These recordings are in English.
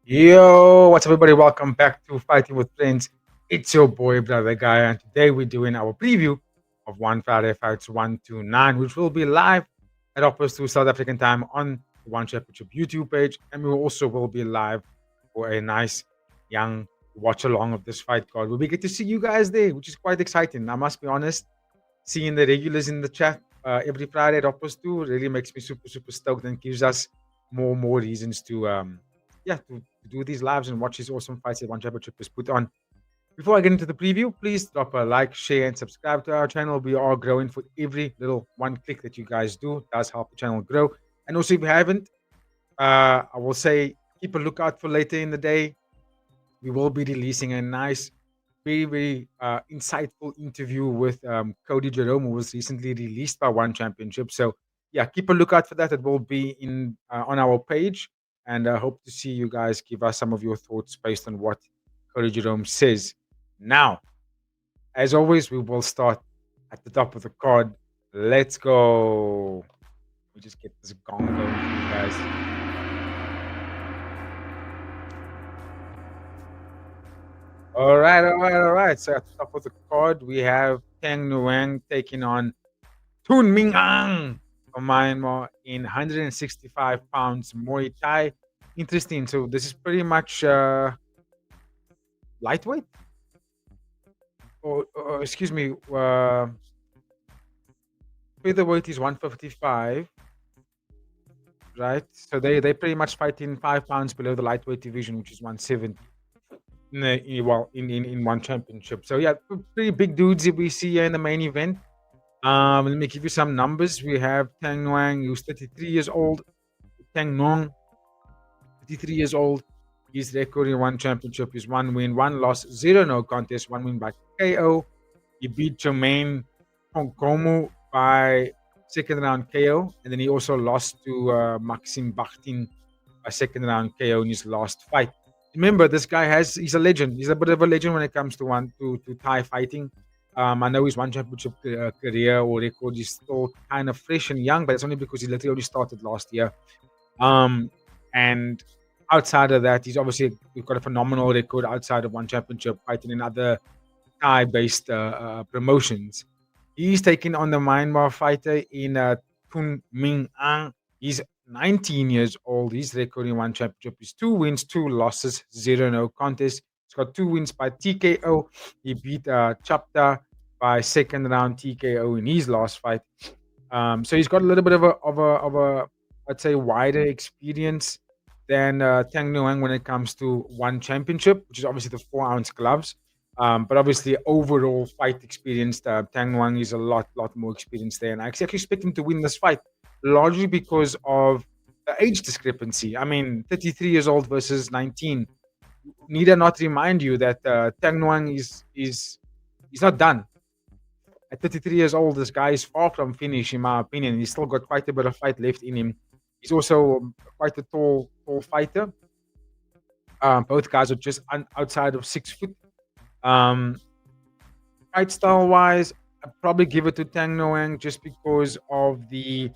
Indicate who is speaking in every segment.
Speaker 1: Yo, what's up, everybody? Welcome back to Fighting with Friends. It's your boy, Brother Guy, and today we're doing our preview of One Friday Fights 129, which will be live at Opposed to South African time on the One Championship YouTube page. And we also will be live for a nice young watch along of this fight card where we get to see you guys there, which is quite exciting. I must be honest, seeing the regulars in the chat every Friday at Opposed to really makes me super, super stoked and gives us more reasons to to do these lives and watch these awesome fights that One Championship is put on. Before I get into the preview, please drop a like, share, and subscribe to our channel. We are growing for every little one click that you guys do. It does help the channel grow. And also, if you haven't, I will say keep a lookout for later in the day. We will be releasing a nice, very insightful interview with Cody Jerome, who was recently released by One Championship. So yeah, keep a lookout for that. It will be in on our page, and I hope to see you guys give us some of your thoughts based on what Cody Jerome says. Now, as always, we will start at the top of the card. Let's go. We just get this gong going for you guys. All right. So at the top of the card, we have Tengnueng taking on Tun Min Aung from Myanmar in 165 pounds Muay Thai. Interesting. So this is pretty much lightweight, or excuse me, featherweight is 155, right? So they pretty much fight in 5 pounds below the lightweight division, which is 170. In One Championship. So yeah, pretty big dudes that we see here in the main event. Let me give you some numbers. We have Tengnueng, who's 33 years old. Tengnueng, 33 years old. His record in One Championship is 1 win, 1 loss, 0 no contest, 1 win by KO. He beat Jermaine Ponkomu by second round KO, and then he also lost to Maxim Bakhtin by second round KO in his last fight. Remember, this guy he's a legend. He's a bit of a legend when it comes to Thai fighting. I know his One Championship career or record is still kind of fresh and young, but it's only because he literally only started last year. And outside of that, he's obviously got a phenomenal record outside of One Championship, fighting in other Thai-based promotions. He's taking on the Myanmar fighter in Tun Min Aung. He's 19 years old. His record in One Championship is 2 wins, 2 losses, 0 no contest. He's got 2 wins by TKO. He beat Chapta by second round TKO in his last fight. So he's got a little bit of a I'd say wider experience than Tang Nguyen when it comes to One Championship, which is obviously the 4 ounce gloves. But obviously, overall fight experience, Tang Nguyen is a lot more experienced there. And I actually expect him to win this fight, largely because of the age discrepancy. I mean, 33 years old versus 19. Need I not remind you that Tang Nguyen is he's not done. At 33 years old, this guy is far from finished, in my opinion. He's still got quite a bit of fight left in him. He's also quite a tall fighter. Both guys are just outside of 6 foot. Fight style wise, I'd probably give it to Tang Noang just because of the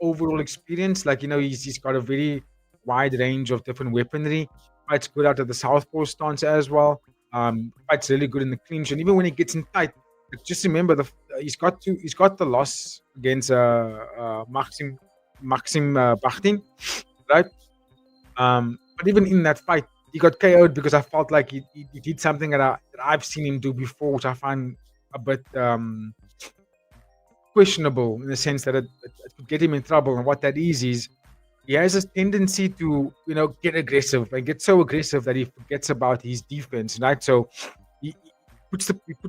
Speaker 1: overall experience. He's got a very wide range of different weaponry. Fights good out of the southpaw stance as well. Fights really good in the clinch, and even when he gets in tight, just remember he's got the loss against Maxim Bakhtin, right? But even in that fight, he got KO'd because I felt like he did something that I've seen him do before, which I find a bit questionable in the sense that it could get him in trouble. And what that is he has this tendency to get aggressive and get so aggressive that he forgets about his defense, right? So he puts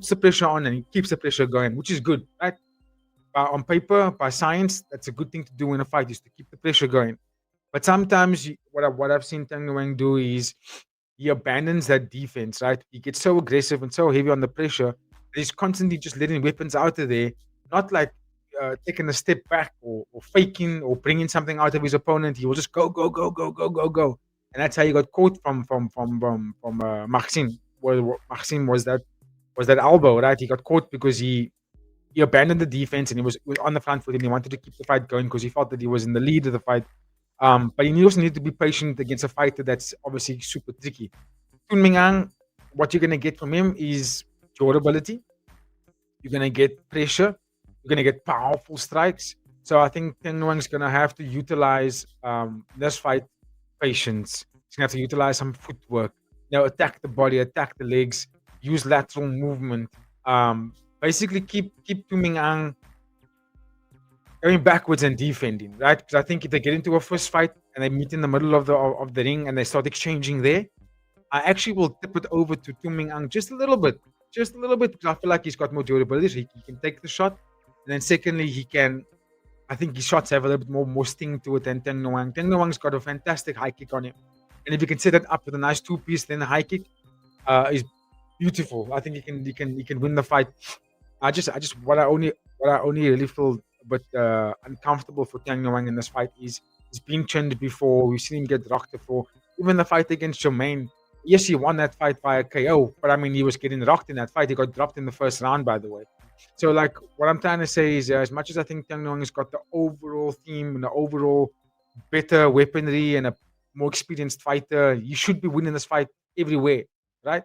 Speaker 1: the pressure on and he keeps the pressure going, which is good, right? On paper, by science, that's a good thing to do in a fight, is to keep the pressure going. But sometimes what I've seen Tang Nguyen do is he abandons that defense, right? He gets so aggressive and so heavy on the pressure that he's constantly just letting weapons out of there, not like taking a step back or faking or bringing something out of his opponent. He will just go, and that's how he got caught from Maxim. Well, Maxim was that elbow, right? He got caught because he abandoned the defense and he was on the front foot and he wanted to keep the fight going because he felt that he was in the lead of the fight. But you also need to be patient against a fighter that's obviously super tricky. Tun Min Aung, what you're gonna get from him is durability. You're gonna get pressure. You're gonna get powerful strikes. So I think Tengnueng's gonna have to utilize this fight patience. He's gonna have to utilize some footwork. Attack the body, attack the legs, use lateral movement. Basically keep Tuming Ang going backwards and defending, right? Because I think if they get into a first fight and they meet in the middle of the ring and they start exchanging there, I actually will tip it over to Tun Min Aung just a little bit, because I feel like he's got more durability. So he can take the shot, and then secondly, he can. I think his shots have a little bit more sting to it than Tengnueng. Tengnueng's got a fantastic high kick on him, and if you can set it up with a nice two piece, then the high kick is beautiful. I think he can win the fight. I just what I only really feel a bit uncomfortable for Tengnueng in this fight is he's been chinned before. We've seen him get rocked before. Even the fight against Jermaine, yes, he won that fight via KO, but I mean, he was getting rocked in that fight. He got dropped in the first round, by the way. So, like, what I'm trying to say is, as much as I think Tang Nong has got the overall theme and the overall better weaponry and a more experienced fighter, you should be winning this fight everywhere, right?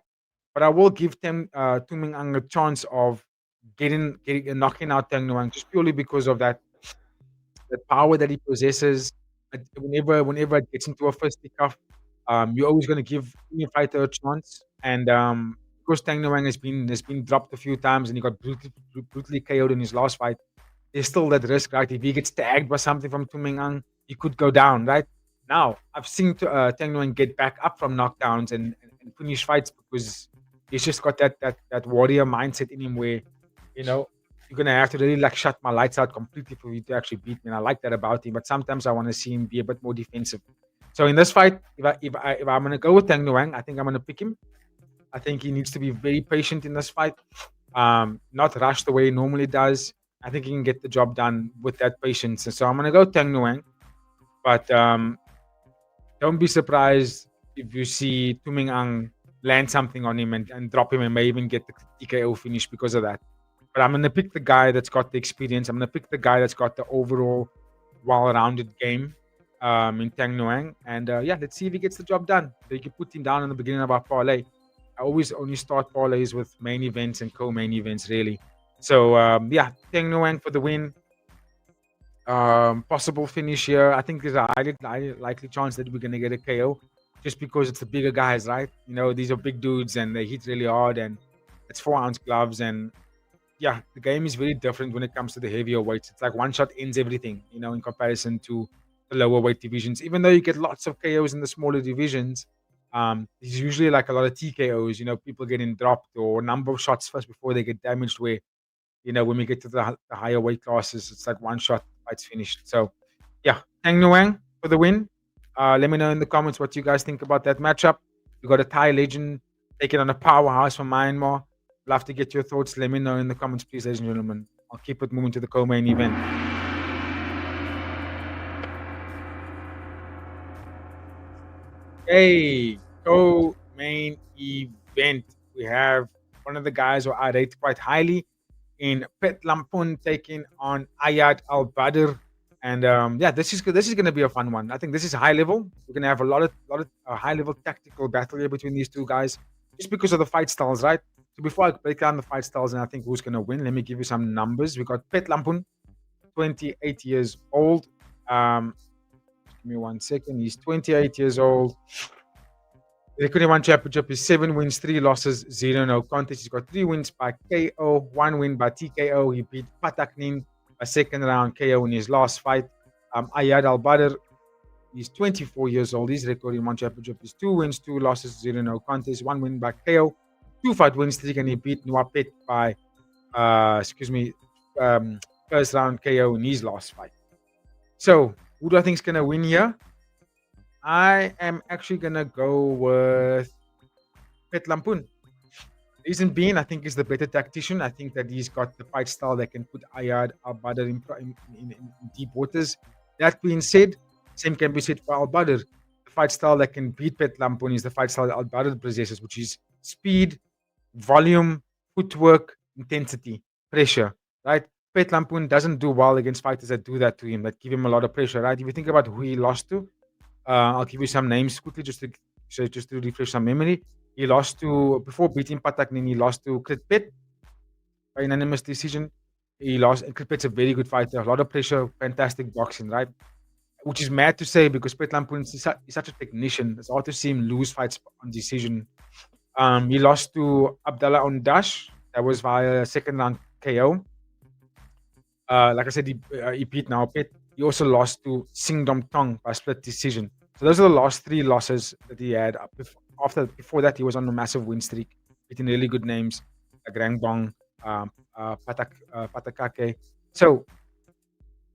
Speaker 1: But I will give them Tung Ming Ang a chance of getting knocking out Tang Nuang just purely because of that power that he possesses. Whenever it gets into a fisticuff, you're always going to give any fighter a chance. And because Tang Nuang has been dropped a few times and he got brutally KO'd in his last fight, there's still that risk, right? If he gets tagged by something from Tuming Ang, he could go down, right? Now, I've seen Tang Nguyen get back up from knockdowns and finish fights because he's just got that warrior mindset in him where, you know, you're gonna have to really like shut my lights out completely for you to actually beat me. And I like that about him, but sometimes I want to see him be a bit more defensive. So in this fight, if I'm gonna go with Tang Nguyen, I think I'm gonna pick him. I think he needs to be very patient in this fight, not rush the way he normally does. I think he can get the job done with that patience. And so I'm gonna go Teng Nueng, but don't be surprised if you see Tuming Ang land something on him and drop him and may even get the TKO finish because of that. But I'm gonna pick the guy that's got the experience. I'm gonna pick the guy that's got the overall well-rounded game in Tang Nueng. And yeah, let's see if he gets the job done. So you can put him down in the beginning of our parlay. I always only start parlays with main events and co-main events, really. So yeah, Teng Nuang for the win. Possible finish here. I think there's a highly likely chance that we're gonna get a KO, just because it's the bigger guys, right? These are big dudes and they hit really hard, and it's 4-ounce gloves, and yeah, the game is very different when it comes to the heavier weights. It's like one shot ends everything, in comparison to the lower weight divisions. Even though you get lots of KOs in the smaller divisions, there's usually like a lot of TKOs. People getting dropped or number of shots first before they get damaged. Where when we get to the higher weight classes, it's like one shot, fight's finished. So yeah, Tang Nuang for the win. Let me know in the comments what you guys think about that matchup. We got a Thai legend taking on a powerhouse from Myanmar. Love to get your thoughts. Let me know in the comments, please, ladies and gentlemen. I'll keep it moving to the co-main event. Hey, co-main event. We have one of the guys who I rate quite highly in Pet Lampun taking on Ayad Al Badr. And yeah, this is going to be a fun one. I think this is high level. We're going to have a lot of high level tactical battle here between these two guys, just because of the fight styles, right? So before I break down the fight styles and I think who's going to win, let me give you some numbers. We got Pet Lampun, 28 years old. Give me 1 second. He's 28 years old. The Kuniwan Championship is 7 wins, 3 losses, 0 no contest. He's got 3 wins by KO, 1 win by TKO. He beat Pataknin a second round KO in his last fight. Ayad Al Badr, he's 24 years old. His record in one championship is 2 wins, 2 losses, 0 no contest, 1 win by KO, 2 fight win streak, and he beat Nwapet by first round KO in his last fight. So who do I think is gonna win here? I am actually gonna go with Pet Lampun. Reason being, I think he's the better tactician. I think that he's got the fight style that can put Ayad Al Badr in deep waters. That being said, same can be said for Al Badr. The fight style that can beat Pet Lampun is the fight style that Al Badr possesses, which is speed, volume, footwork, intensity, pressure. Right? Pet Lampun doesn't do well against fighters that do that to him, that give him a lot of pressure, right? If you think about who he lost to, I'll give you some names quickly just to refresh some memory. He lost to before beating Pataknin, he lost to Kritpet by unanimous decision. He lost. And Kritpet's a very good fighter, a lot of pressure, fantastic boxing, right? Which is mad to say because Pet Lampun is such a technician. It's hard to see him lose fights on decision. He lost to Abdallah Ondash. That was via second round KO. Like I said, he beat now Pet. He also lost to Singh Tong by split decision. So those are the last three losses that he had. Before that, he was on a massive win streak, beating really good names like Rangbong, Patakake. So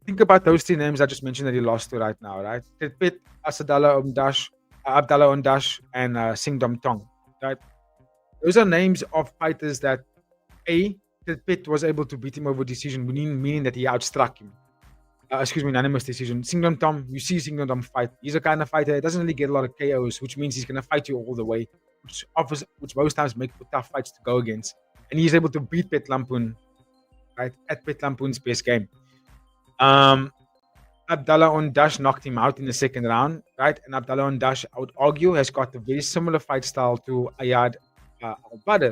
Speaker 1: think about those three names I just mentioned that he lost to right now, right? Pit, Abdallah Ondash, and Singh Tong, right? Those are names of fighters that Pit was able to beat him over decision, meaning that he outstruck him. Unanimous decision. Singh Tong, you see Singh Tong fight. He's a kind of fighter that doesn't really get a lot of KOs, which means he's going to fight you all the way, which most times make for tough fights to go against. And he's able to beat Pet Lampun, right, at Pet Lampun's best game. Abdallah Ondash knocked him out in the second round, right? And Abdallah Ondash, I would argue, has got a very similar fight style to Ayad Al-Badr,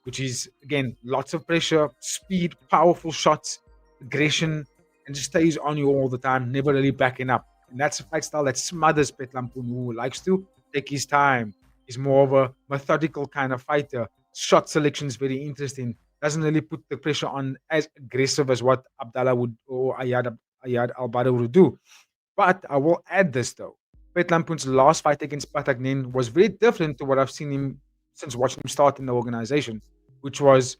Speaker 1: which is, again, lots of pressure, speed, powerful shots, aggression, and just stays on you all the time, never really backing up. And that's a fight style that smothers Pet Lampun, who likes to take his time. He's more of a methodical kind of fighter. Shot selection is very interesting. Doesn't really put the pressure on as aggressive as what Abdallah would or Ayad Al-Badr would do. But I will add this though. Pet Lampun's last fight against Pataknin was very different to what I've seen him since watching him start in the organization, which was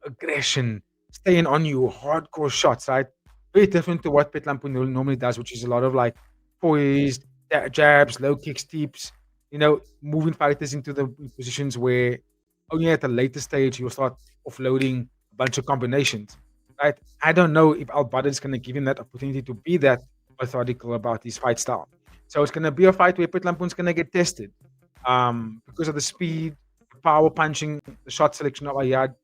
Speaker 1: aggression, staying on you, hardcore shots, right? Very different to what Pet Lampun normally does, which is a lot of like poised, jabs, low kicks, steeps, moving fighters into the positions where only at a later stage you'll start offloading a bunch of combinations, right? I don't know if Al-Badr is going to give him that opportunity to be that methodical about his fight style. So it's going to be a fight where Pet Lampun's going to get tested because of the speed, the power punching, the shot selection of Ayad.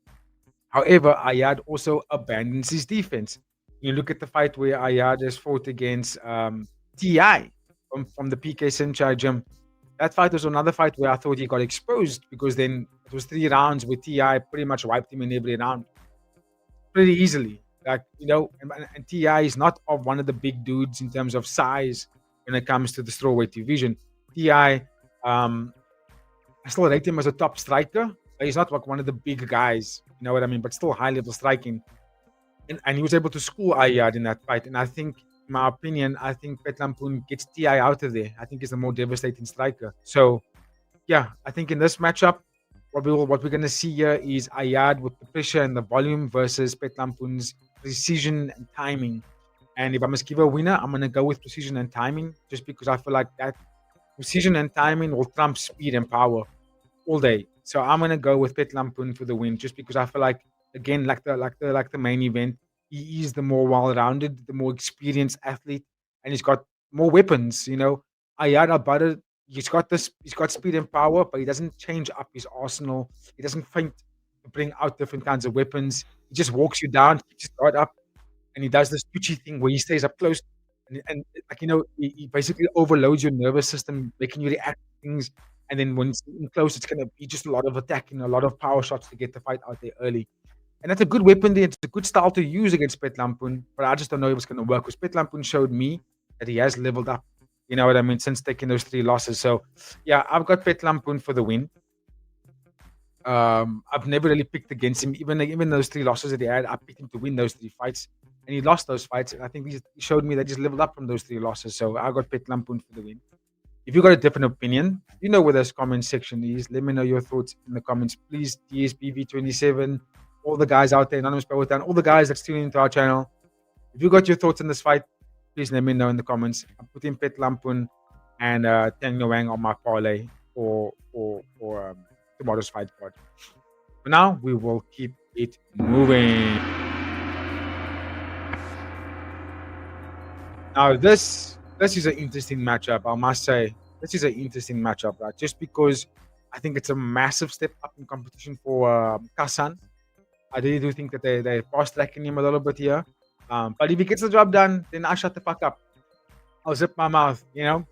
Speaker 1: However, Ayad also abandons his defense. You look at the fight where Ayad has fought against TI from the PK Senchai gym. That fight was another fight where I thought he got exposed because then it was 3 rounds where TI pretty much wiped him in every round pretty easily. Like, and TI is not of one of the big dudes in terms of size when it comes to the strawweight division. TI, I still rate him as a top striker, but he's not like one of the big guys, you know what I mean? But still high level striking. And he was able to school Ayad in that fight. And I think, in my opinion, Pet Lampun gets TI out of there. I think he's the more devastating striker. So, yeah, I think in this matchup, what we're going to see here is Ayad with the pressure and the volume versus Pet Lampun's precision and timing. And if I must give a winner, I'm going to go with precision and timing, just because I feel like that precision and timing will trump speed and power all day. So I'm going to go with Pet Lampun for the win, just because I feel like, again, like the main event, he is the more well-rounded, the more experienced athlete, and he's got more weapons. Ayad Al-Badr, he's got speed and power, but he doesn't change up his arsenal. He doesn't feint to bring out different kinds of weapons. He just walks you down, keeps his guard up, and he does this twitchy thing where he stays up close, and he basically overloads your nervous system, making you react to things. And then when it's in close, it's going to be just a lot of attacking, a lot of power shots to get the fight out there early. And that's a good weapon there. It's a good style to use against Pet Lampun, but I just don't know if it's going to work. Because Pet Lampun showed me that he has leveled up, you know what I mean, since taking those 3 losses. So, yeah, I've got Pet Lampun for the win. I've never really picked against him. Even those 3 losses that he had, I picked him to win those 3 fights. And he lost those fights. And I think he showed me that he's leveled up from those 3 losses. So, I got Pet Lampun for the win. If you got a different opinion, you know where this comment section is. Let me know your thoughts in the comments. Please, DSBV27, all the guys out there, Anonymous Powertown, all the guys that's tuning into our channel. If you got your thoughts on this fight, please let me know in the comments. I'm putting Pet Lampun and Tengnueng on my parlay for tomorrow's fight card. For now, we will keep it moving. Now, this is an interesting matchup, I must say. This is an interesting matchup, right? Just because I think it's a massive step up in competition for Kasan. I really do think that they're fast tracking him a little bit here. But if he gets the job done, then I shut the fuck up. I'll zip my mouth, you know.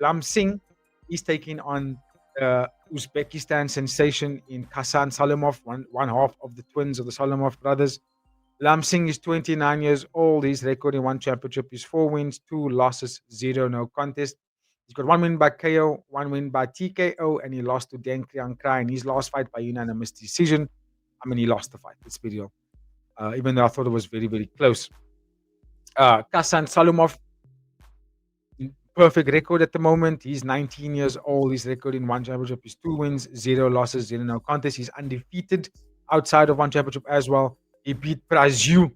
Speaker 1: Lam Singh, he's taking on Uzbekistan sensation in Kasan Salomov, one half of the twins of the Salomov brothers. Lam Singh is 29 years old. His record in one championship is 4 wins, 2 losses, 0 no contest. He's got 1 win by KO, 1 win by TKO, and he lost to Dan Kriang Krai in his last fight by unanimous decision. I mean, he lost the fight. Let's be real. Even though I thought it was very, very close. Kasan Salomov, perfect record at the moment. He's 19 years old. His record in one championship is 2 wins, 0 losses, 0 no contest. He's undefeated outside of one championship as well. He beat Brazil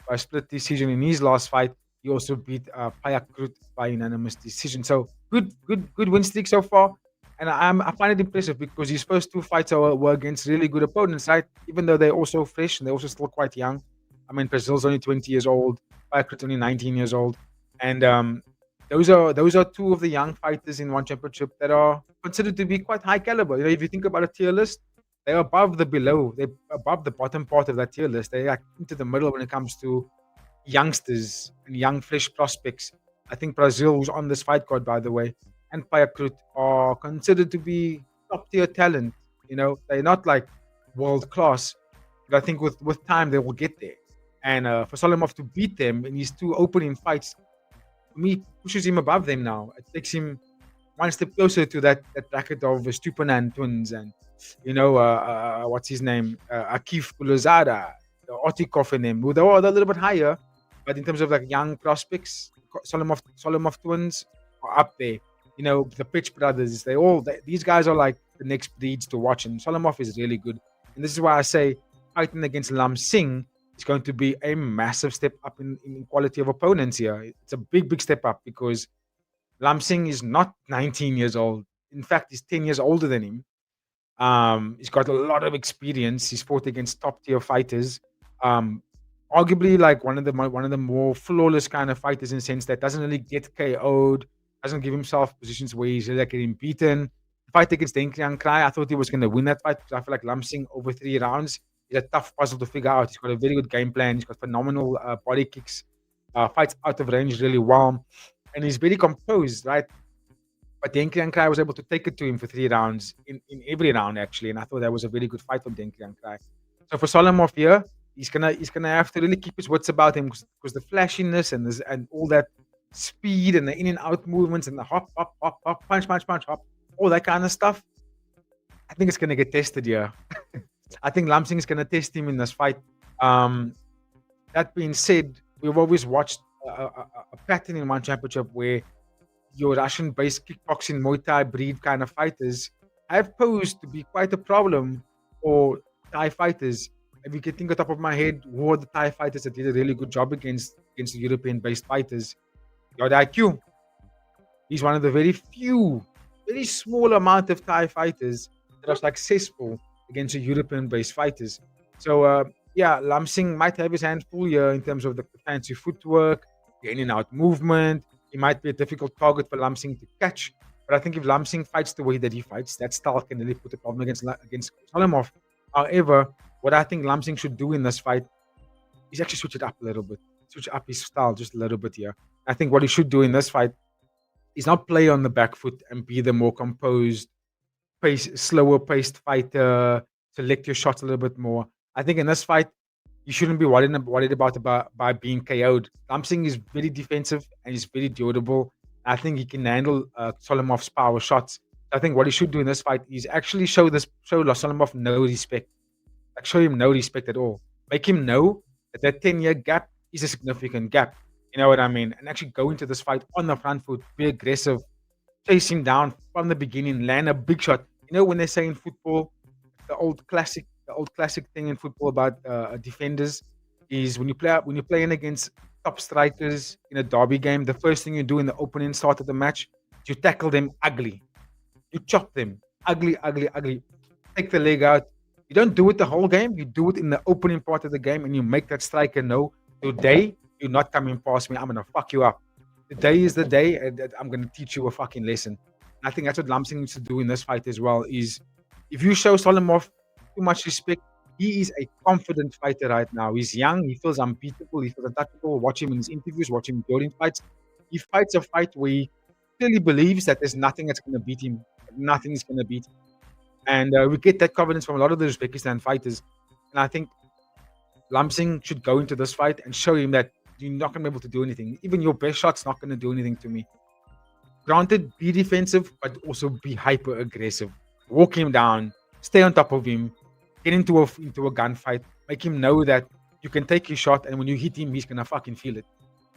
Speaker 1: by split decision in his last fight. He also beat Petchakrit by unanimous decision. So good win streak so far. And I find it impressive because his first 2 fights were against really good opponents, right? Even though they're also fresh and they're also still quite young. I mean, Brazil's only 20 years old. Petchakrit's only 19 years old. And those are 2 of the young fighters in one championship that are considered to be quite high caliber. You know, if you think about a tier list, they're above the below. They're above the bottom part of that tier list. They're like into the middle when it comes to youngsters and young fresh prospects. I think Brazil, who's on this fight card, by the way, and Petchakrit are considered to be top tier talent. You know, they're not like world class, but I think with time they will get there. And for Salomov to beat them in his 2 opening fights, for me, pushes him above them now. It takes him one step closer to that bracket of the Stupanan twins and, you know, what's his name? Akif Kulazada, Otikov and them. Well, they're a little bit higher, but in terms of like young prospects, Salomov twins are up there. You know, the Pitch brothers, these guys are like the next breeds to watch, and Salomov is really good. And this is why I say fighting against Lam Singh is going to be a massive step up in quality of opponents here. It's a big step up because Lam Singh is not 19 years old. In fact, he's 10 years older than him. He's got a lot of experience. He's fought against top tier fighters. Arguably, like one of the more flawless kind of fighters in the sense that doesn't really get KO'd, doesn't give himself positions where he's really like getting beaten. The fight against Deng Kriang Krai, I thought he was going to win that fight because I feel like Lam Singh over 3 rounds is a tough puzzle to figure out. He's got a very good game plan. He's got phenomenal body kicks. Fights out of range really well, and he's very composed, right? But Deng Kriang Krai was able to take it to him for 3 rounds in every round actually, and I thought that was a very good fight from Deng Kriang Krai. So for Salomov here, he's gonna have to really keep his wits about him because the flashiness and all that speed and the in and out movements and the hop, punch, hop, all that kind of stuff. I think it's gonna get tested here. I think Lam Singh is gonna test him in this fight. That being said, we've always watched a pattern in one championship where your Russian-based kickboxing Muay Thai breed kind of fighters have posed to be quite a problem for Thai fighters. If you can think on top of my head, who are the Thai fighters that did a really good job against the European-based fighters? Yodanuchai. He's one of the very small amount of Thai fighters that are successful against the European-based fighters. So, Lam Singh might have his hands full here in terms of the fancy footwork, the in and out movement. He might be a difficult target for Lam Singh to catch. But I think if Lam Singh fights the way that he fights, that style can really put a problem against Salomov. However, what I think Lam Singh should do in this fight is actually switch it up a little bit. Switch up his style just a little bit here. I think what he should do in this fight is not play on the back foot and be the more composed, slower paced fighter, select your shots a little bit more. I think in this fight, you shouldn't be worried about being KO'd. Lam Singh is very defensive and he's very durable. I think he can handle Solomov's power shots. I think what he should do in this fight is actually show Salomov no respect. Like show him no respect at all. Make him know that 10-year gap is a significant gap. You know what I mean? And actually go into this fight on the front foot, be aggressive, chase him down from the beginning, land a big shot. You know when they say in football, the old classic thing in football about defenders is when you're playing against top strikers in a derby game, the first thing you do in the opening start of the match is you tackle them ugly. You chop them ugly. Take the leg out. You don't do it the whole game. You do it in the opening part of the game, and you make that striker know today you're not coming past me. I'm gonna fuck you up. Today is the day, and I'm gonna teach you a fucking lesson. And I think that's what Lam Singh needs to do in this fight as well. Is if you show Salomov too much respect, He is a confident fighter right now. He's young. He feels unbeatable. He feels untouchable. Watch him in his interviews. Watch him during fights. He fights a fight where he clearly believes that there's nothing that's going to beat him. Nothing is going to beat him. And we get that confidence from a lot of the Uzbekistan fighters. And I think Lamsing should go into this fight and show him that you're not going to be able to do anything. Even your best shot's not going to do anything to me. Granted, be defensive, but also be hyper aggressive. Walk him down, stay on top of him, get into a gunfight, make him know that you can take your shot, and when you hit him, he's gonna fucking feel it.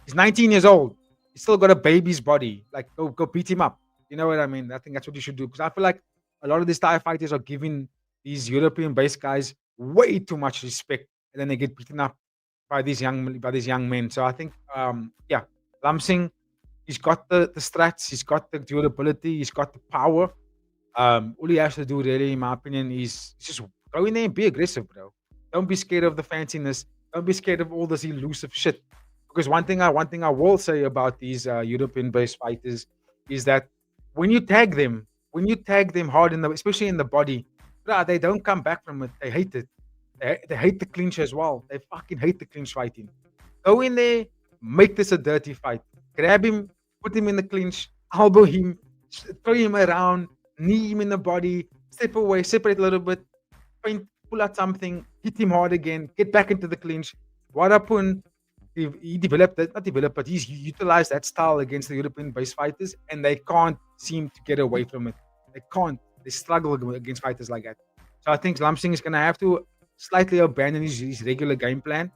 Speaker 1: He's 19 years old. He's still got a baby's body. Like, go beat him up. You know what I mean? I think that's what you should do. Because I feel like a lot of these Thai fighters are giving these European-based guys way too much respect, and then they get beaten up by these young men. So I think, yeah, Lamsing, he's got the strats, he's got the durability, he's got the power. All he has to do, really, in my opinion, is just go in there and be aggressive, bro. Don't be scared of the fanciness. Don't be scared of all this elusive shit. Because one thing I will say about these European-based fighters is that when you tag them hard especially in the body, bruh, they don't come back from it. They hate it. They hate the clinch as well. They fucking hate the clinch fighting. Go in there, make this a dirty fight. Grab him, put him in the clinch, elbow him, throw him around, knee him in the body, step away, separate a little bit, pull out something, hit him hard again, get back into the clinch. Warapun, he developed that, not developed, but he's utilized that style against the European-based fighters, and they can't seem to get away from it. They can't. They struggle against fighters like that. So I think Lamsing is going to have to slightly abandon his regular game plan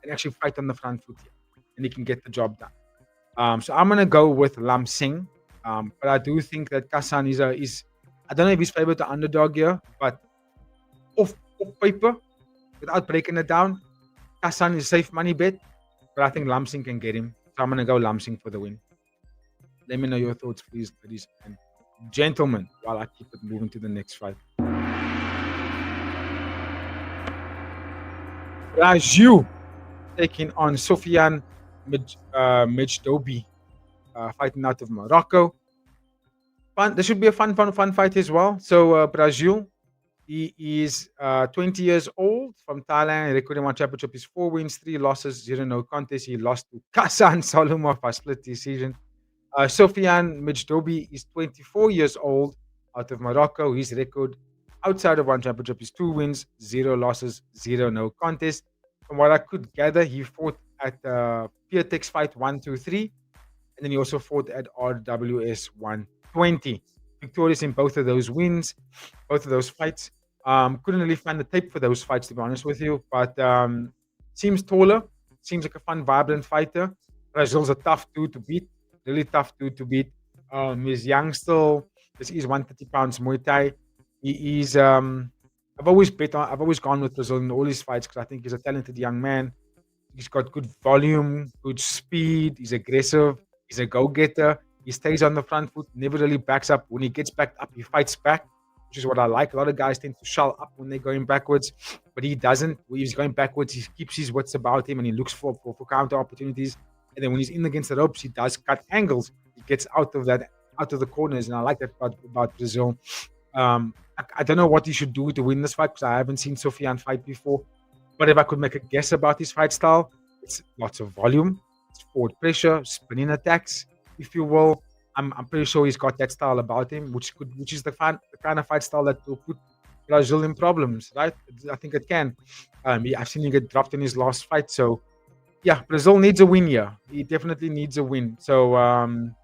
Speaker 1: and actually fight on the front foot here, and he can get the job done. So I'm gonna go with Lamsing, but I do think that Kasan is I don't know if he's favored the underdog here, but off paper, without breaking it down, Kasan is safe money bet, but I think Lamsing can get him. So I'm gonna go Lamsing for the win. Let me know your thoughts, please, ladies and gentlemen, while I keep it moving to the next fight. Raju taking on Sophian Mejdoubi, fighting out of Morocco. Fun. This should be a fun fight as well. So Brazil, he is 20 years old from Thailand. Record in one championship is 4 wins, 3 losses, 0 no contest. He lost to Kasan Salomov by split decision. Sophian Mejdoubi is 24 years old out of Morocco. His record outside of one championship is 2 wins, 0 losses, 0 no contest. From what I could gather, he fought at PRTX Fight 123, and then he also fought at RWS 120. Victorious in both of those wins, both of those fights. Couldn't really find the tape for those fights, to be honest with you, but seems taller, seems like a fun, vibrant fighter. Brazil's a tough dude to beat, really tough dude to beat. He's young still. This is 130 pounds Muay Thai. He is. I've always gone with Brazil in all his fights because I think he's a talented young man. He's got good volume, good speed. He's aggressive. He's a go-getter. He stays on the front foot, never really backs up. When he gets backed up, he fights back, which is what I like. A lot of guys tend to shell up when they're going backwards, but he doesn't. When he's going backwards, he keeps his wits about him and he looks for counter opportunities. And then when he's in against the ropes, he does cut angles. He gets out of the corners, and I like that about Brazil. I don't know what he should do to win this fight because I haven't seen Sophian fight before. But if I could make a guess about his fight style, it's lots of volume, it's forward pressure, spinning attacks, if you will. I'm pretty sure he's got that style about him, which is the kind of fight style that will put Brazil in problems, right? I think it can. I've seen him get dropped in his last fight, so yeah, Brazil needs a win here. He definitely needs a win. So I'm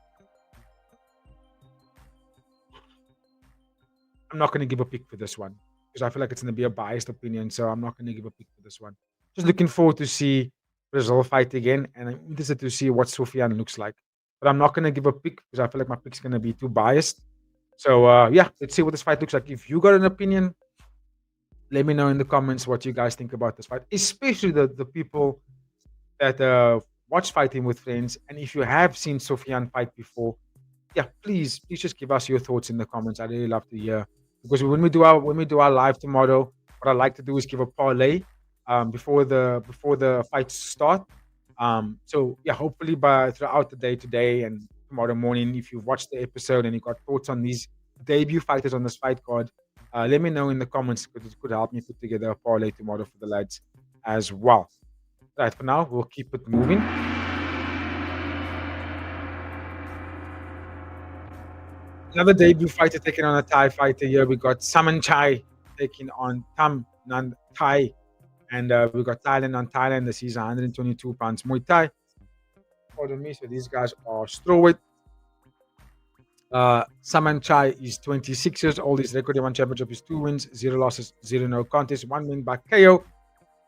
Speaker 1: not going to give a pick for this one because I feel like it's going to be a biased opinion. So I'm not going to give a pick for this one. Just looking forward to see Brazil fight again, and I'm interested to see what Sophian looks like. But I'm not going to give a pick because I feel like my pick's going to be too biased. So yeah, let's see what this fight looks like. If you got an opinion, let me know in the comments what you guys think about this fight, especially the people that watch Fighting with Friends. And if you have seen Sophian fight before, yeah, please just give us your thoughts in the comments. I really love to hear, because when we do our live tomorrow, what I like to do is give a parlay before the fights start. So yeah, hopefully by throughout the day today and tomorrow morning, if you've watched the episode and you got thoughts on these debut fighters on this fight card, Let me know in the comments because it could help me put together a parlay tomorrow for the lads as well. Right, for now, we'll keep it moving. Another debut fighter taking on a Thai fighter here. We got Saman Chai taking on Tam N Thai. And we got Thailand on Thailand. This is 122 pounds Muay Thai. Pardon me. So these guys are strawweight. Saman Chai is 26 years old. His record in one championship is 2 wins, 0 losses, 0 no contest, 1 win by KO.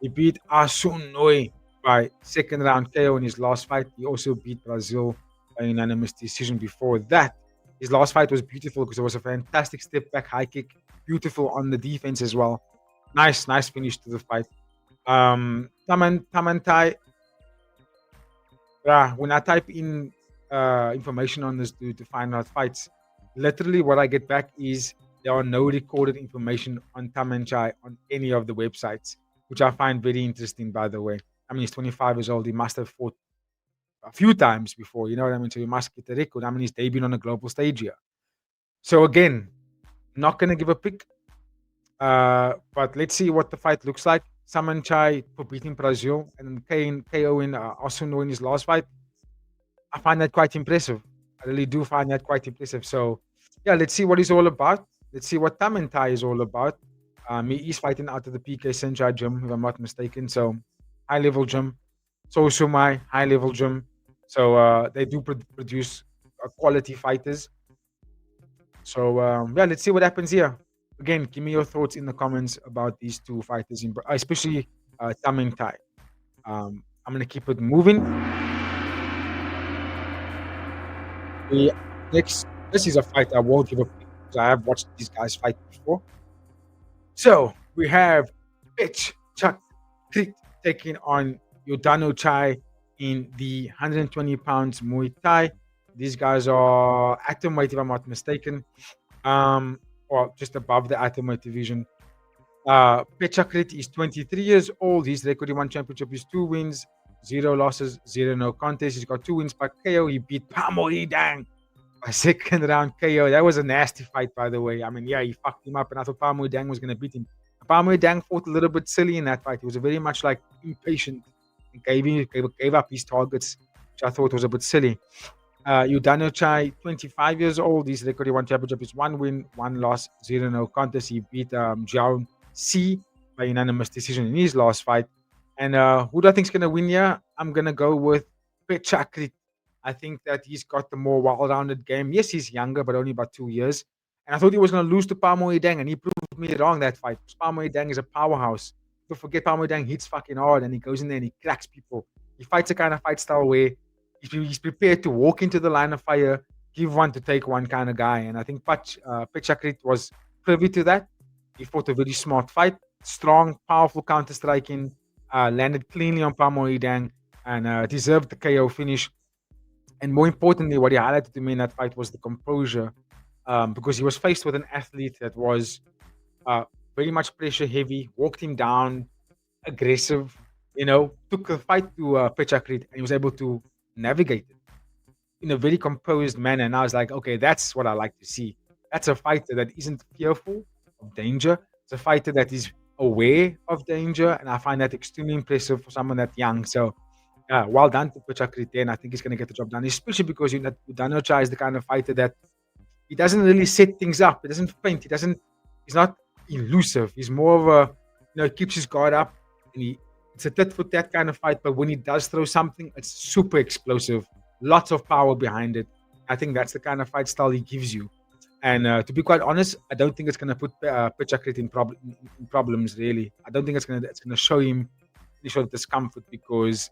Speaker 1: He beat Asun Noi by second round KO in his last fight. He also beat Brazil by unanimous decision before that. His last fight was beautiful because it was a fantastic step back high kick. Beautiful on the defense as well. Nice finish to the fight. Tam N Thai. When I type in information on this dude to find out fights, literally what I get back is there are no recorded information on Tam N Thai on any of the websites, which I find very interesting, by the way. I mean, he's 25 years old. He must have fought a few times before, you know what I mean? So he must get the record. I mean, he's debuted on a global stage here. So again, not going to give a pick. But let's see what the fight looks like. Saman Chai for beating Brazil and then KO in Asuno in his last fight. I find that quite impressive. I really do find that quite impressive. So, yeah, let's see what he's all about. Let's see what Tam N Thai is all about. He is fighting out of the PK Senjai gym, if I'm not mistaken. So, high level gym. So Sumai, high level gym. So, they do produce quality fighters. So, yeah, let's see what happens here. Again, give me your thoughts in the comments about these two fighters, especially Tam N Thai. I'm going to keep it moving. This is a fight I won't give a pick because I have watched these guys fight before. So we have Petchakrit taking on Yodanuchai in the 120 pounds Muay Thai. These guys are atomweight, if I'm not mistaken, or just above the atomweight division. Petchakrit is 23 years old. His record in one championship is 2 wins, 0 losses, 0 no contest. He's got 2 wins by KO. He beat Dang by second round KO. That was a nasty fight, by the way. I mean, yeah, he fucked him up, and I thought Dang was going to beat him. Dang fought a little bit silly in that fight. He was very much like impatient and gave up his targets, which I thought was a bit silly. Yodanuchai, 25 years old. His record in one championship is 1 win, 1 loss, 0 no contest. He beat Jiao C by unanimous decision in his last fight. And who do I think is going to win here? I'm going to go with Petchakrit. I think that he's got the more well-rounded game. Yes, he's younger, but only about 2 years. And I thought he was going to lose to Dang, and he proved me wrong that fight. Dang is a powerhouse. Don't forget, Dang hits fucking hard, and he goes in there and he cracks people. He fights a kind of fight style where he's prepared to walk into the line of fire, give one to take one kind of guy. And I think Petchakrit was privy to that. He fought a very smart fight, strong, powerful counter striking, landed cleanly on Dang, and deserved the KO finish. And more importantly, what he highlighted to me in that fight was the composure, because he was faced with an athlete that was very much pressure heavy, walked him down, aggressive, took the fight to Petchakrit, and he was able to navigate it in a very composed manner. And I was like, okay, that's what I like to see. That's a fighter that isn't fearful of danger. It's a fighter that is aware of danger, and I find that extremely impressive for someone that young. So, well done to Petchakrit there, and I think he's going to get the job done, especially because Yodanuchai is the kind of fighter that he doesn't really set things up. He doesn't feint. He's not elusive. He's more of he keeps his guard up, and it's a tit for tat kind of fight. But when he does throw something, it's super explosive. Lots of power behind it. I think that's the kind of fight style he gives you. And to be quite honest, I don't think it's going to put Petchakrit in problems, really. I don't think it's going to show him any sort of discomfort, because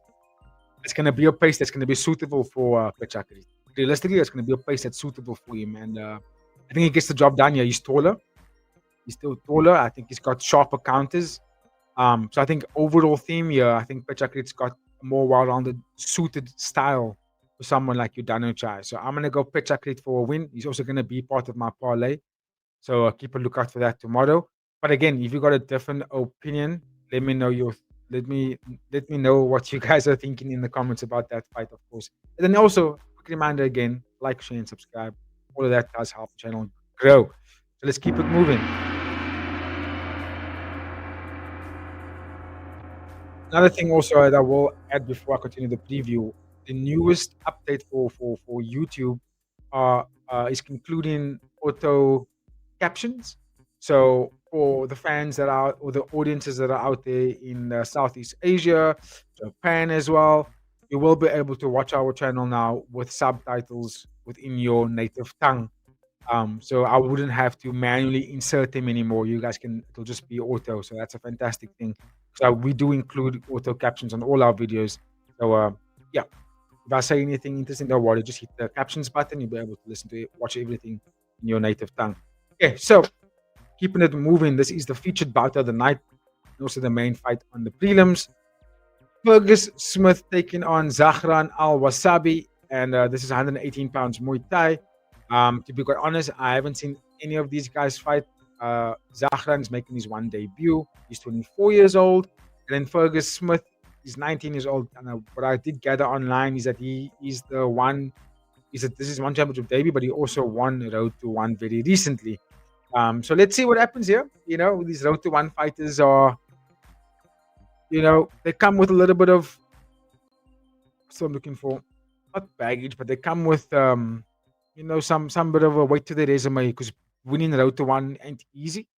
Speaker 1: it's going to be a pace that's going to be suitable for Petchakrit. Realistically, it's going to be a pace that's suitable for him. And I think he gets the job done here. He's taller. He's still taller. I think he's got sharper counters. So I think overall theme here, I think Petchakrit's got a more well-rounded, suited style for someone like Yodanuchai. So I'm going to go Petchakrit for a win. He's also going to be part of my parlay. So keep a lookout for that tomorrow. But again, if you got a different opinion, let me know let me know what you guys are thinking in the comments about that fight, of course. And then also, quick reminder again, like, share, and subscribe. All of that does help the channel grow. So let's keep it moving. Another thing also that I will add before I continue the preview, the newest update for YouTube is including auto captions. So for the fans that are or the audiences that are out there in Southeast Asia, Japan as well, you will be able to watch our channel now with subtitles within your native tongue. So I wouldn't have to manually insert them anymore. You guys can it'll just be auto. So that's a fantastic thing. So we do include auto captions on all our videos. So yeah, if I say anything interesting, don't worry, just hit the captions button. You'll be able to listen to it, watch everything in your native tongue. Okay, so keeping it moving, this is the featured bout of the night, and also the main fight on the prelims. Fergus Smith taking on Zahran Al-Wesabi, and this is 118 pounds Muay Thai. To be quite honest, I haven't seen any of these guys fight. Zahran's making his one debut. He's 24 years old, and then Fergus Smith is 19 years old. And what I did gather online is that he is the one. Is that this is one championship debut, but he also won Road to One very recently. So let's see what happens here. You know, these Road to One fighters are, they come with a little bit of, so I'm looking for, not baggage, but they come with some bit of a weight to their resume because winning the Road to One ain't easy.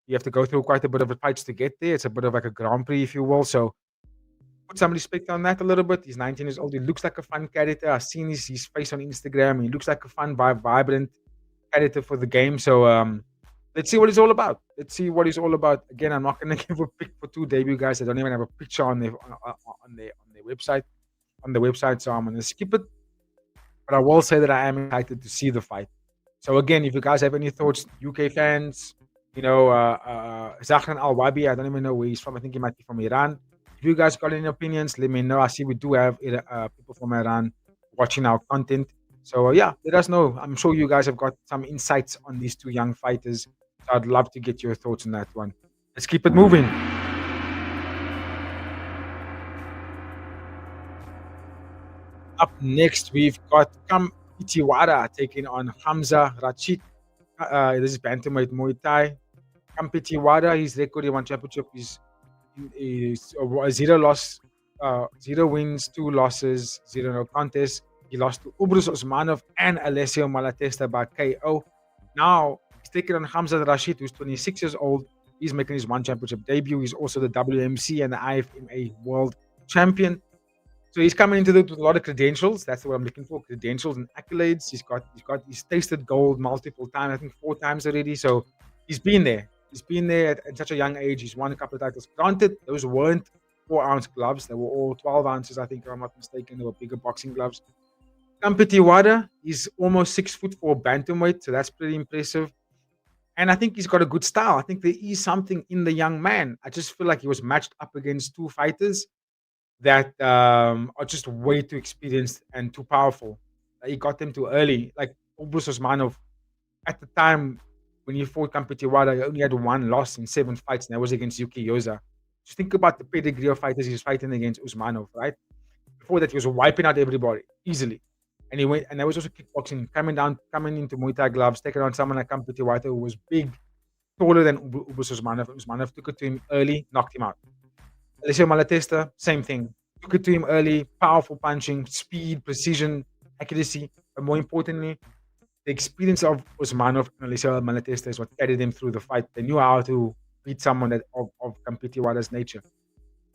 Speaker 1: You have to go through quite a bit of fights to get there. It's a bit of like a Grand Prix, if you will. So put some respect on that a little bit. He's 19 years old. He looks like a fun character. I've seen his face on Instagram. He looks like a fun, vibrant character for the game. So let's see what he's all about. Let's see what he's all about. Again, I'm not going to give a pick for two debut guys. I don't even have a picture on their website. On the website, so I'm going to skip it. But I will say that I am excited to see the fight. So again, if you guys have any thoughts, UK fans, Zahran Al-Wabi, I don't even know where he's from. I think he might be from Iran. If you guys got any opinions, let me know. I see we do have people from Iran watching our content. So yeah, let us know. I'm sure you guys have got some insights on these two young fighters. So I'd love to get your thoughts on that one. Let's keep it moving. Up next, we've got Kam Itiwara taking on Hamza Rachid. This is bantamweight Muay Thai. Kam Itiwara, his record in one championship is a zero loss, zero wins, two losses, zero no contests. He lost to Ubrus Osmanov and Alessio Malatesta by KO. Now he's taking on Hamza Rashid, who's 26 years old. He's making his one championship debut. He's also the WMC and the IFMA world champion. So he's coming into with a lot of credentials. That's what I'm looking for: credentials and accolades. He's tasted gold multiple times. I think 4 times already. So he's been there. He's been there at such a young age. He's won a couple of titles. Granted, those weren't 4-ounce gloves. They were all 12 ounces. I think, if I'm not mistaken, they were bigger boxing gloves. Kampiti Wada is almost 6 foot for bantamweight, so that's pretty impressive. And I think he's got a good style. I think there is something in the young man. I just feel like he was matched up against two fighters that are just way too experienced and too powerful. He got them too early. Like Obus Osmanov, at the time when he fought Kampitiwada, he only had one loss in 7 fights, and that was against Yuki Yoza. Just think about the pedigree of fighters he was fighting against Usmanov, right? Before that, he was wiping out everybody easily. And he went, and there was also kickboxing, coming into Muay Thai gloves, taking on someone like Kampitiwada who was big, taller than Ubus Usmanov. Usmanov took it to him early, knocked him out. Alessio Malatesta, same thing. Took it to him early, powerful punching, speed, precision, accuracy, but more importantly, the experience of Usmanov and Alessio Malatesta is what carried him through the fight. They knew how to beat someone of Kampitiwada's nature.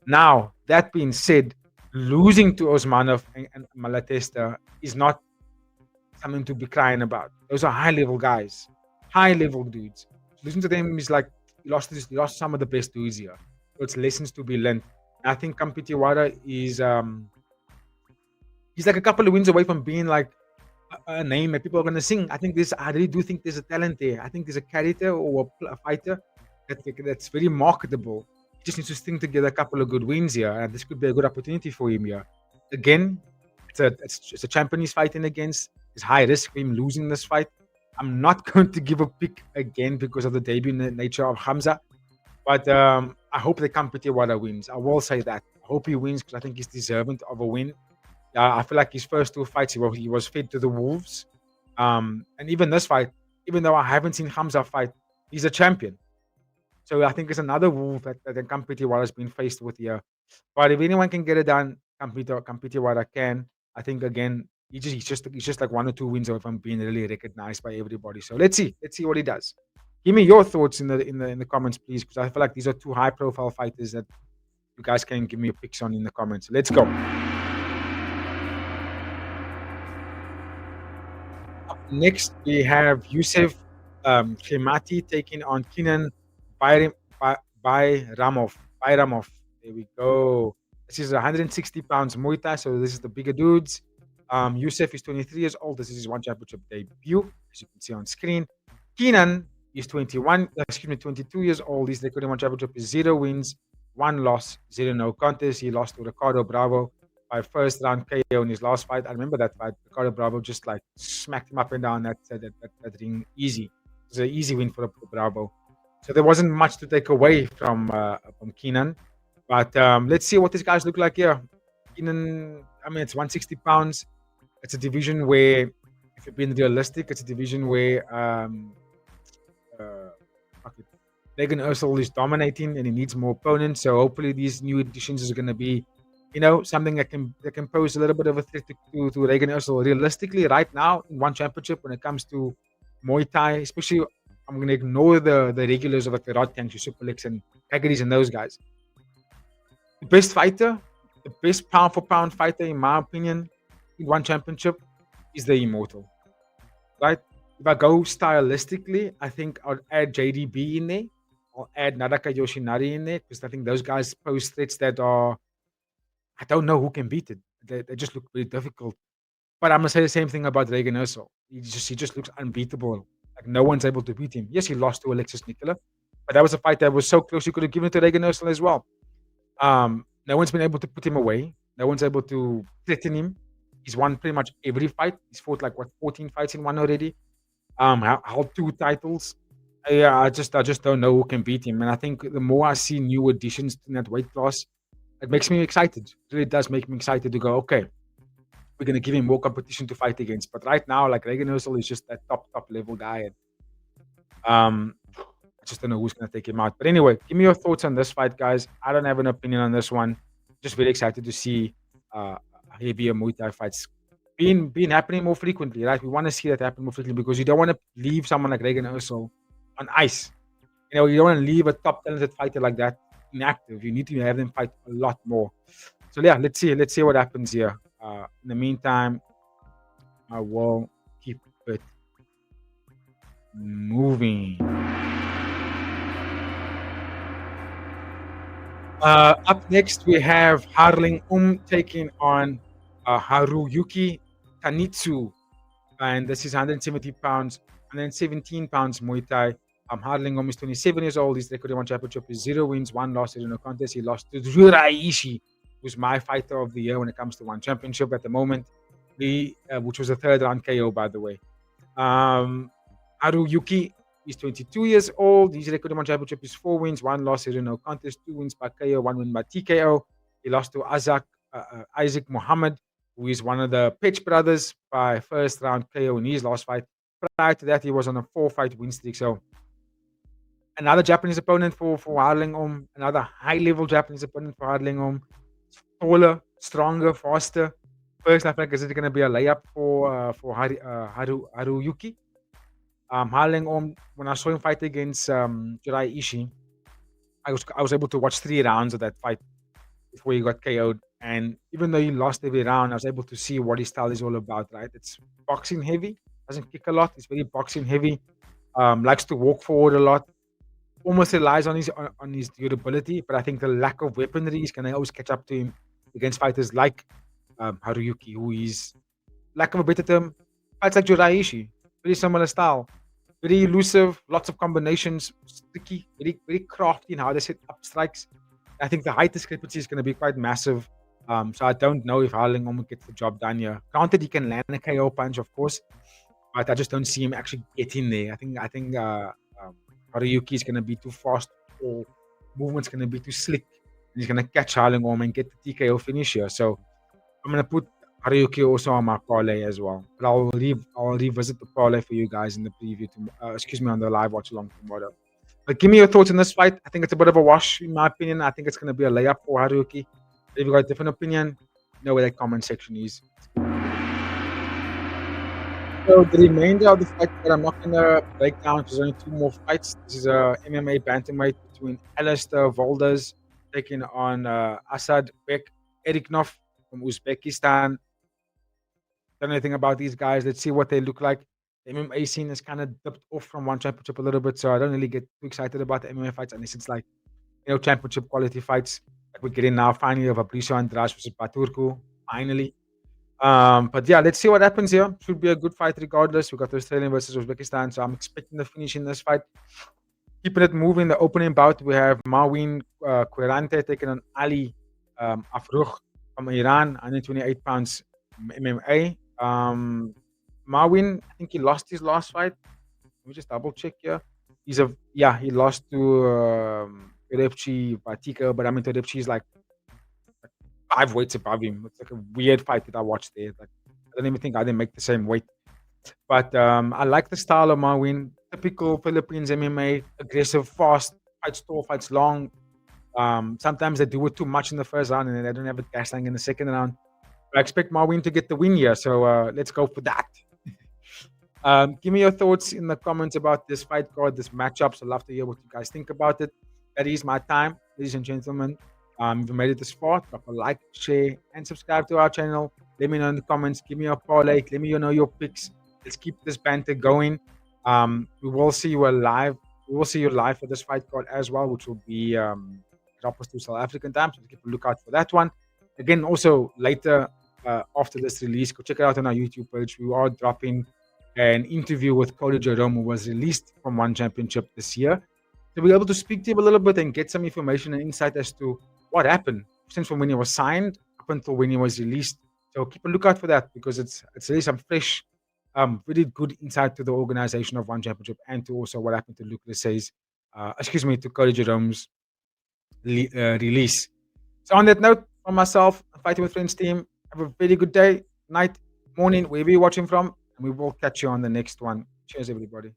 Speaker 1: Now, that being said, losing to Osmanov and Malatesta is not something to be crying about. Those are high-level guys, high-level dudes. Losing to them is like he lost some of the best dudes here. So it's lessons to be learned. I think Kampitiwada is he's like a couple of wins away from being like a name that people are gonna sing. I really do think there's a talent there. I think there's a character or a fighter that's very marketable. He just needs to string together a couple of good wins here, and this could be a good opportunity for him here. Again, it's a champion he's fighting against. It's high risk for him losing this fight. I'm not going to give a pick again because of the debut nature of Hamza. But I hope the Kampitiwada wins. I will say that. I hope he wins because I think he's deserving of a win. I feel like his first two fights, he was fed to the wolves. And even this fight, even though I haven't seen Hamza fight, he's a champion. So I think it's another wolf that Kampitiwara has been faced with here. But if anyone can get it done, Kampitiwara can. I think again, he's just like 1 or 2 wins away from being really recognized by everybody. So let's see what he does. Give me your thoughts in the comments, please, because I feel like these are two high profile fighters that you guys can give me your picks on in the comments. Let's go. Up next, we have Yousefi Khemati taking on Kenan Bayram, Bayramov. Bayramov. There we go. This is 160 pounds Muay Thai, so this is the bigger dudes. Yousefi is 23 years old. This is his one championship debut, as you can see on screen. Kenan is 22 years old. His record in one championship is 0 wins, 1 loss, 0 no contest. He lost to Ricardo Bravo by first round KO in his last fight. I remember that fight. Ricardo Bravo just like smacked him up and down that ring easy. It was an easy win for Bravo. So there wasn't much to take away from Kenan. But let's see what these guys look like here. Kenan, I mean, it's 160 pounds. It's a division where, if you're being realistic, it's a division where uh, Megan Ursel is dominating and he needs more opponents. So hopefully these new additions is going to be, something that can pose a little bit of a threat to Reagan Ursel. Realistically, right now in one championship, when it comes to Muay Thai, especially, I'm going to ignore the regulars of like the Rod Tanks, Super Licks, and Kagaris and those guys. The best fighter, the best pound for pound fighter, in my opinion, in one championship is the Immortal. Right? If I go stylistically, I think I'll add JDB in there. I'll add Naraka Yoshinari in there because I think those guys pose threats that are, I don't know who can beat it. They just look very difficult. But I'm gonna say the same thing about Reagan Ursel. He just looks unbeatable. Like no one's able to beat him. Yes, he lost to Alexis Nicola, but that was a fight that was so close. You could have given it to Reagan Ursel as well. No one's been able to put him away. No one's able to threaten him. He's won pretty much every fight. He's fought like 14 fights in one already. Held 2 titles. Yeah, I just don't know who can beat him. And I think the more I see new additions in that weight class, it makes me excited. It really does make me excited to go, okay, we're gonna give him more competition to fight against. But right now, like Reagan Ursel is just that top level guy. And I just don't know who's gonna take him out. But anyway, give me your thoughts on this fight, guys. I don't have an opinion on this one. Just very excited to see uh heavier Muay Thai fights being happening more frequently, right? We want to see that happen more frequently because you don't want to leave someone like Reagan Ursel on ice. You don't want to leave a top talented fighter like that inactive. You need to have them fight a lot more. So yeah, let's see what happens here. In the meantime, I will keep it moving. Up next, we have Harling taking on Haruyuki Tanitsu, and this is 170 pounds, 117 pounds Muay Thai. Harling is 27 years old. His record in one championship is 0 wins, 1 loss, 0 no contest. He lost to Raishi, who's my fighter of the year when it comes to one championship at the moment, which was a third round KO, by the way. Haruyuki is 22 years old. His record in one championship is 4 wins, 1 loss, 0 no contest, 2 wins by KO, 1 win by TKO. He lost to Isaac Muhammad, who is one of the Petch brothers, by first round KO in his last fight. Prior to that, he was on a 4-fight win streak. So another Japanese opponent for Harling, another high-level Japanese opponent for Harling. Taller, stronger, faster. First, I think is it going to be a layup for Haruyuki. Harling, when I saw him fight against Jirai Ishii, I was able to watch 3 rounds of that fight before he got KO'd. And even though he lost every round, I was able to see what his style is all about, right? It's boxing heavy, doesn't kick a lot. It's very boxing heavy. Likes to walk forward a lot. Almost relies on his durability, but I think the lack of weaponry is going to always catch up to him against fighters like Haruyuki, who is, lack of a better term, fights like Jirai Ishii. Very similar style. Very elusive, lots of combinations, sticky, very, very crafty in how they set up strikes. I think the height discrepancy is going to be quite massive. So I don't know if Harling will get the job done here. Granted, he can land a KO punch, of course, but I just don't see him actually getting there. I think Haruyuki is going to be too fast, or movement's going to be too slick. And he's going to catch Harling and get the TKO finish here. So I'm going to put Haruyuki also on my parlay as well. But I'll revisit the parlay for you guys in the preview, on the live watch along tomorrow. But give me your thoughts on this fight. I think it's a bit of a wash, in my opinion. I think it's going to be a layup for Haruyuki. If you've got a different opinion, know where that comment section is. So the remainder of the fight that I'm not gonna break down because there's only two more fights. This is a MMA bantamweight between Alistair Volders taking on Asad Bek Eriknov from Uzbekistan. Don't know anything about these guys. Let's see what they look like. The MMA scene has kind of dipped off from one championship a little bit, so I don't really get too excited about the MMA fights unless it's like championship quality fights like we're getting now. Finally, of Fabricio Andrade versus Baturku. Finally. But yeah, let's see what happens here. Should be a good fight regardless. We got Australian versus Uzbekistan, so I'm expecting the finish in this fight. Keeping it moving, the opening bout, we have Marwin Quirante taking on Ali Afrukh from Iran, 128 pounds MMA. Marwin, I think he lost his last fight. Let me just double check here. He lost to Terepchi Batika, but I mean Terepchi is like 5 weights above him. It's like a weird fight that I watched there. Like I don't even think I didn't make the same weight. But I like the style of Marwin. Typical Philippines MMA, aggressive, fast, fights tall, fights long. Sometimes they do it too much in the first round and then they don't have a gas tank in the second round. But I expect Marwin to get the win here, so let's go for that. Give me your thoughts in the comments about this fight card, this matchups. I'd love to hear what you guys think about it. That is my time, ladies and gentlemen. If you made it this far, drop a like, share, and subscribe to our channel. Let me know in the comments. Give me your parlay. Let me know your picks. Let's keep this banter going. We will see you live. We will see you live for this fight card as well, which will be dropped to South African time. So keep a lookout for that one. Again, also later after this release, go check it out on our YouTube page. We are dropping an interview with Cody Jerome, who was released from One Championship this year, to be able to speak to him a little bit and get some information and insight as to what happened since from when he was signed up until when he was released. So keep a lookout for that because it's really some fresh, really good insight to the organization of One Championship and to also what happened to Luke Lesay's, to Cody Jerome's release. So on that note, from myself, Fighting with Friends team, have a very good day, night, morning, wherever you're watching from, and we will catch you on the next one. Cheers, everybody.